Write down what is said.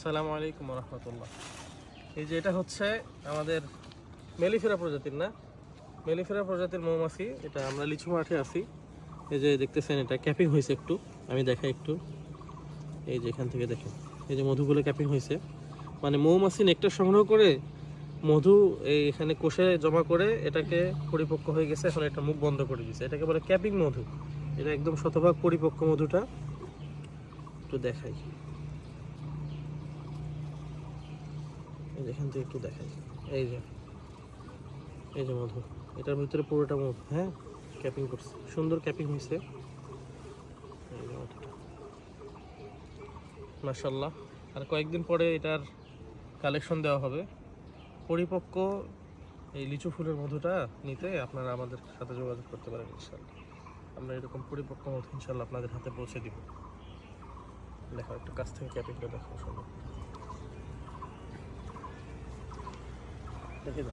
আসসালামু আলাইকুম রহমতুল্লাহ। এই যে এটা হচ্ছে আমাদের মেলিফেরা প্রজাতির মেলিফেরা প্রজাতির মৌমাছি। এটা আমরা লিচু মাঠে আছি। এই যে দেখতেছেন এটা ক্যাপিং হয়েছে একটু, আমি দেখাই একটু। এই যে এখান থেকে দেখেন, এই যে মধুগুলো ক্যাপিং হয়েছে, মানে মৌমাছি নেকটার সংগ্রহ করে মধু এখানে কোষে জমা করে এটাকে পরিপক্ক হয়ে গেছে, এখন এটা মুখ বন্ধ করে দিয়েছে, এটাকে বলে ক্যাপিং মধু। এটা একদম শতভাগ পরিপক্ক মধুটা একটু দেখাই, এখান থেকে একটু দেখাই। এই যে মধু, এটার ভিতরে পুরোটা মধু, হ্যাঁ ক্যাপিং করছে, সুন্দর ক্যাপিং হয়েছে। এই যে মধুটা মাশাআল্লাহ। আর কয়েকদিন পরে এটার কালেকশন দেওয়া হবে। পরিপক্ক এই লিচু ফুলের মধুটা নিতে আপনারা আমাদের সাথে যোগাযোগ করতে পারেন ইনশাআল্লাহ। আমরা এরকম পরিপক্ক মধু ইনশাআল্লাহ আপনাদের হাতে পৌঁছে দিব। দেখো একটু কাছ থেকে ক্যাপিংটা দেখো সুন্দর দেখে।